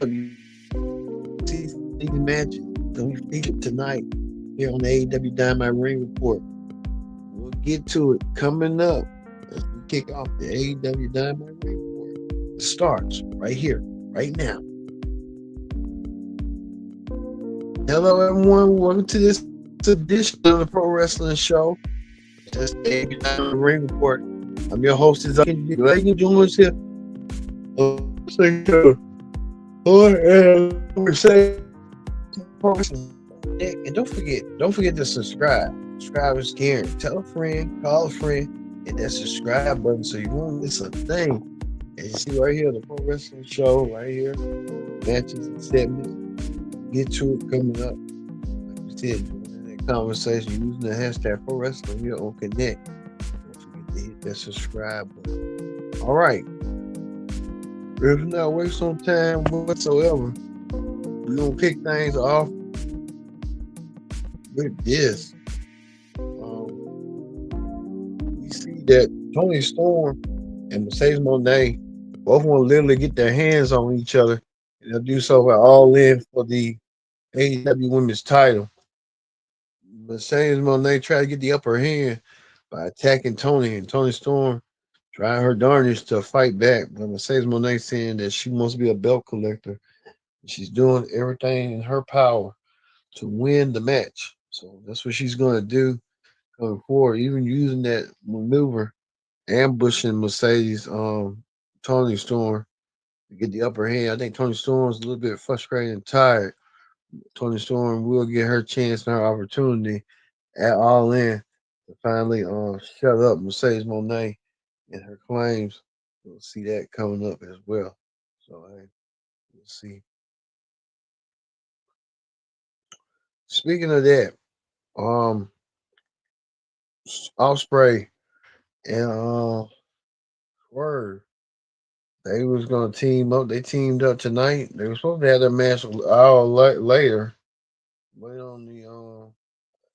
you see these matches that we featured tonight here on the AEW Dynamite Ring Report. We'll get to it coming up as we kick off the AEW Dynamite Ring Report. It starts right here, right now. Hello, everyone. Welcome to this edition of the Pro Wrestling Show. That's the AEW Dynamite Ring Report. I'm your host. Glad you join us here. And don't forget to subscribe. Subscribe is caring. Tell a friend, call a friend, hit that subscribe button so you won't miss a thing. And you see right here, the Pro Wrestling Show, right here, matches and segments. Get to it coming up. Like we said, in that conversation using the hashtag Pro Wrestling here on Connect. Don't forget to hit that subscribe button. All right. If not waste no time whatsoever, we're gonna kick things off with this. We see that Tony Storm and Mercedes Moné both want to literally get their hands on each other, and they'll do so by All In for the AEW Women's title. Mercedes Moné tried to get the upper hand by attacking Tony, and Tony Storm trying her darndest to fight back. But Mercedes Moné saying that she wants to be a belt collector. She's doing everything in her power to win the match. So that's what she's going to do going forward, even using that maneuver, ambushing Mercedes, Tony Storm to get the upper hand. I think Tony Storm's a little bit frustrated and tired. Tony Storm will get her chance and her opportunity at All In to finally shut up Mercedes Moné and her claims. We'll see that coming up as well. So we'll see. Speaking of that, um, Osprey and Swerve, they was gonna team up. They teamed up tonight. They were supposed to have their match an hour later, wait on the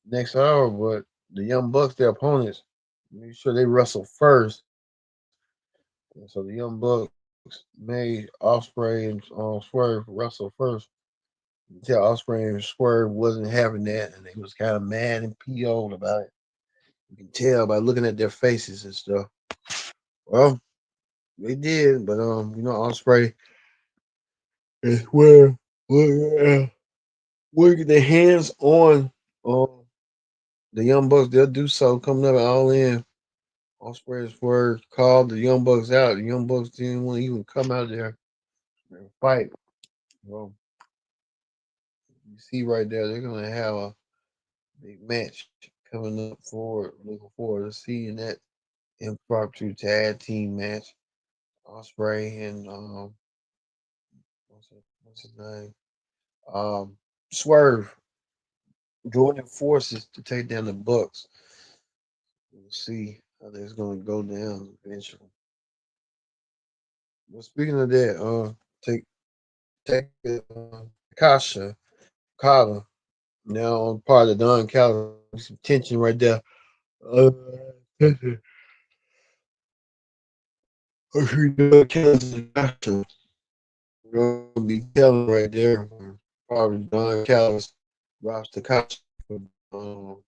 next hour. But the Young Bucks, their opponents, make sure they wrestle first. And so the Young Bucks made Osprey and Swerve wrestle first. You tell Osprey and Swerve wasn't having that, and they was kind of mad and PO'd about it. You can tell by looking at their faces and stuff. Well, they did, but Osprey and Swerve will get their hands on the Young Bucks. They'll do so coming up at All In. Osprey and Swerve called the Young Bucks out. The Young Bucks didn't want to even come out there and fight. Well, you see right there, they're gonna have a big match coming up forward. Looking forward to seeing that impromptu tag team match. Osprey and what's his name? Swerve joining forces to take down the Bucks. We'll see how that's gonna go down eventually. Well, speaking of that, take Kasha Kala now on part of the Don Callis. Some tension right there. Tension. Kasha. We're gonna be telling right there. Probably Don Callis drops the Kasha for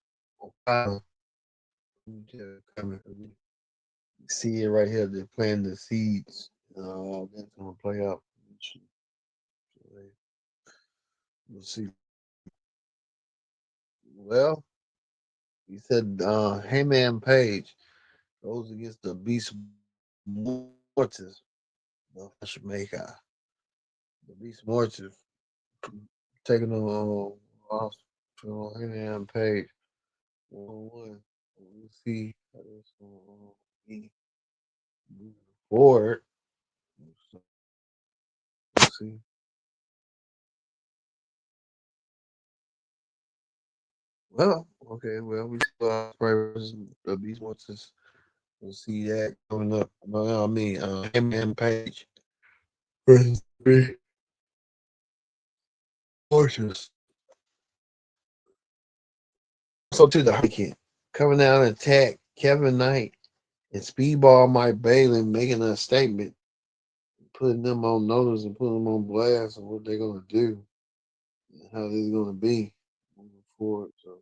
Okada. Coming. See it right here. They're planting the seeds. That's gonna play out. We'll see. Well, he said Hangman Page goes against the Beast Mortis of Jamaica. The Beast Mortis taking on off to Hangman Page 1-1. We'll see how this will be moving forward. We'll see. Well, okay, well, we saw versus the Beast Mortis. We'll see that coming up. Well, I mean, Hangman Page versus the Mortis. So to the Hurricane coming out and attack Kevin Knight and Speedball Mike Bailey making a statement putting them on notice and putting them on blast of what they're gonna do and how this is gonna be moving forward. So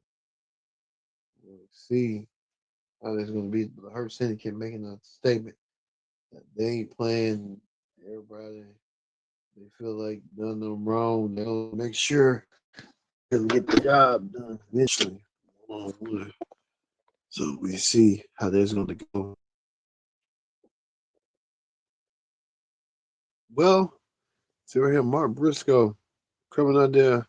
we'll see how this is gonna be. The Hurt Syndicate making a statement that they ain't playing everybody. They feel like done them wrong. They'll make sure to get the job done eventually. So we see how that's going to go. Well, see right here, Mark Briscoe coming out there,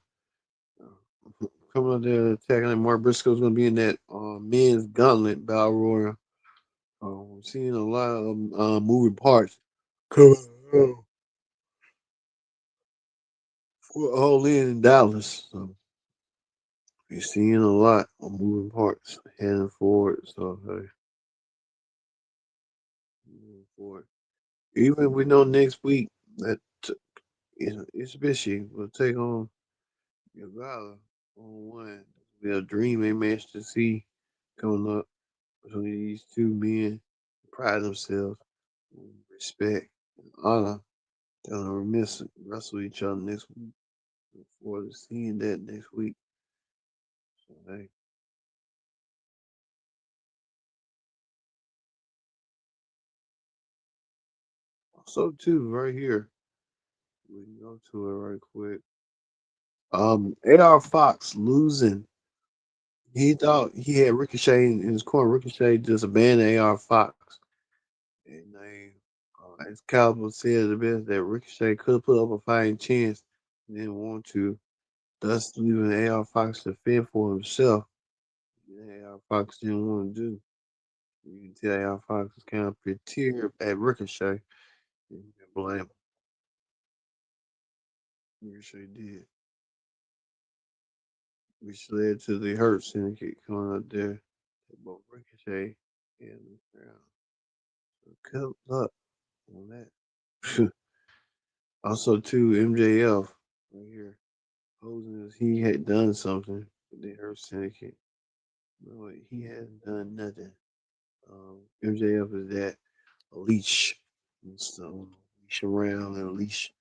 coming out there attacking. Mark Briscoe's going to be in that men's gauntlet battle royal. We're seeing a lot of moving parts coming for All In Dallas. So we're seeing a lot of moving parts heading forward. So hey, moving forward. Even we know next week that Mitsubishi will take on Yagala on one. Be a dream match to see coming up between these two men. Pride themselves, respect, and honor. They're gonna wrestle each other next week. Look forward to seeing that next week. So, hey. Also, too, right here, we can go to it right quick. AR Fox losing. He thought he had Ricochet in his corner. Ricochet just abandoned AR Fox. And they, as Caliber said the best, that Ricochet could put up a fighting chance, didn't want to, thus leaving AR Fox to fend for himself. And AR Fox didn't want to do. You can tell AR Fox was kind of perturbed at Ricochet. And you can blame him. Ricochet did. Which led to the Hurt Syndicate coming out there. Both Ricochet and the crowd. So good luck on that. Also, too, MJF right here. Posing as he had done something with the Earth Syndicate. No, he hasn't done nothing. MJF is that a leash. So leash around and a leash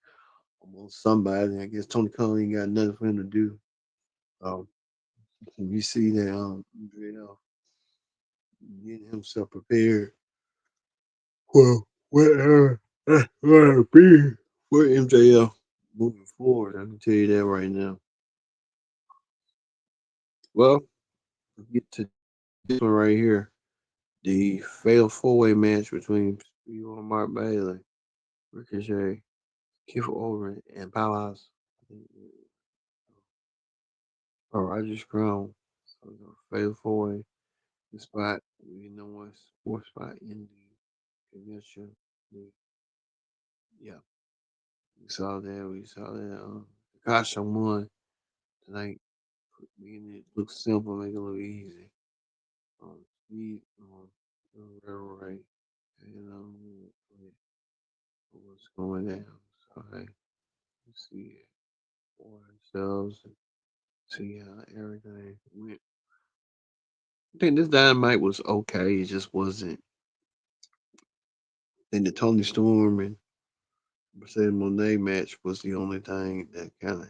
on somebody. I guess Tony Khan ain't got nothing for him to do. Um, you see that MJF getting himself prepared. Well, whatever be for MJF moving forward. I can tell you that right now. Well, get to this one right here. The fatal four-way match between Speedball and Mark Bailey, Ricochet, Keith Over, and Powerhouse. Or Roger Strong. So the fatal four-way spot. We know one fourth spot in the convention. Yeah, we saw that. We saw that. Kasha won tonight. Making it look simple, make it look easy. Speed, right. And what's going down. So hey, let's see it for ourselves and see how everything went. I think this dynamite was okay. It just wasn't. I think the Tony Storm and Mercedes Monet match was the only thing that kind of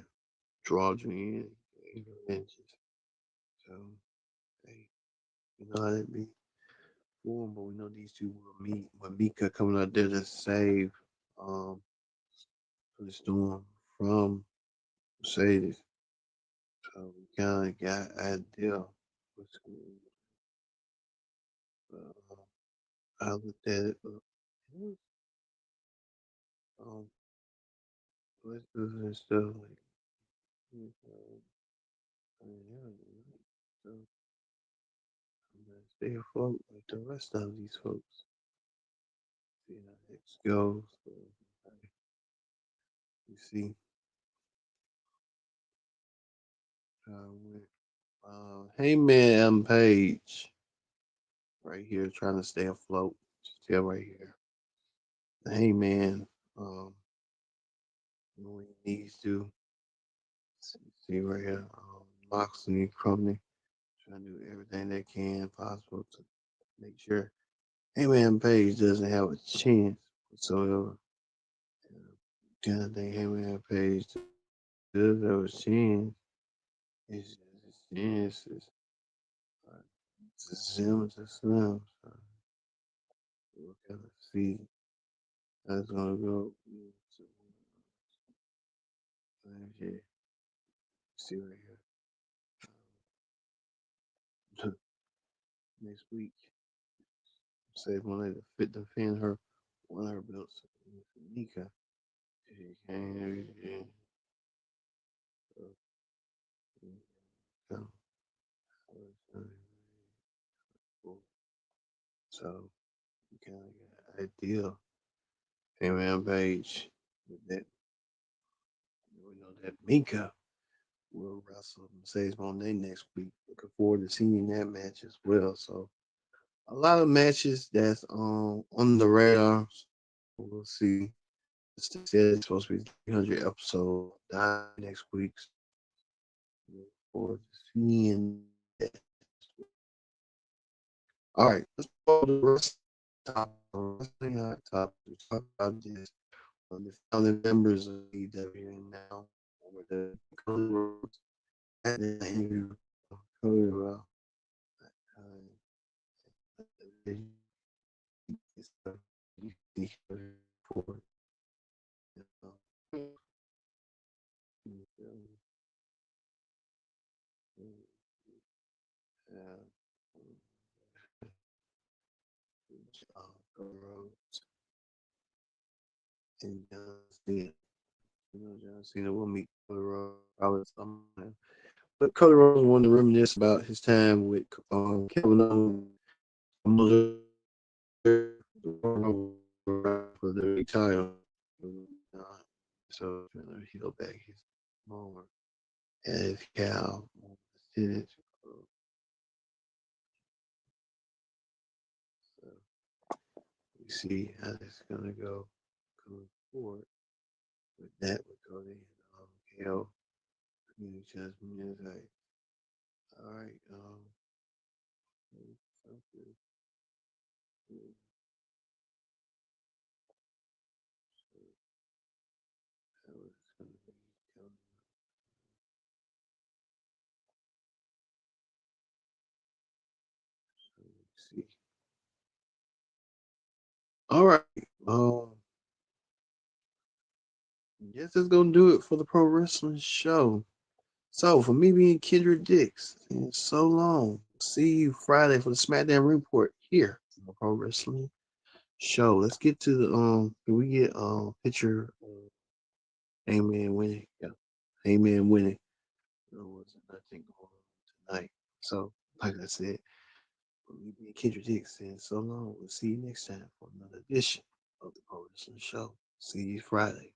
draws me in. So hey, you know how that be. But we know these two will meet. But Mika coming out there to save um the storm from Mercedes. So we kind of got an idea what's going on. I looked at it. Um, let's do this stuff like so I'm gonna stay afloat like the rest of these folks. See how it goes. So, you see how it went. Hangman and Page right here trying to stay afloat. Still right here. The Hangman when he needs to. See right here. Moxley and Company trying to do everything they can possible to make sure Hangman Page doesn't have a chance whatsoever. I think Hangman page does have a chance. It's just a chance. It's a sim to slim. So we'll kind of see how it's gonna go. Okay, see right here. Next week, say when they fit defend her one of her belts. Nika. She came. So, so you kind of got an idea. Hangman page with that. We know that Mika will wrestle Mercedes Monet next week. Looking forward to seeing that match as well. So a lot of matches that's on the radar. We'll see. It's supposed to be 300 episode next week. Look forward to seeing that. All right, let's go to the rest of the wrestling hot topic. We talk about this the founding members of AEW and now over the Cody Rhodes at the interview. Cody Rhodes. Forward. Rhodes and John Cena. John Cena will meet Cody Rhodes probably sometime. But Cody Rhodes wanted to reminisce about his time with Kevin Owens for the retire. So he'll back his moment as Cal did it. So we see how this is gonna go going forward with that with Cody and Cal. Community is like, all right, see. All right. Guess that's gonna do it for the pro wrestling show. So for me being Kendra Dix, it's so long. See you Friday for the SmackDown report here on the pro wrestling show. Let's get to the can we get picture Hangman winning? Yeah. Hangman winning. There wasn't nothing going on tonight. So like I said, for me being Kendra Dix, and so long. We'll see you next time for another edition of the pro wrestling show. See you Friday.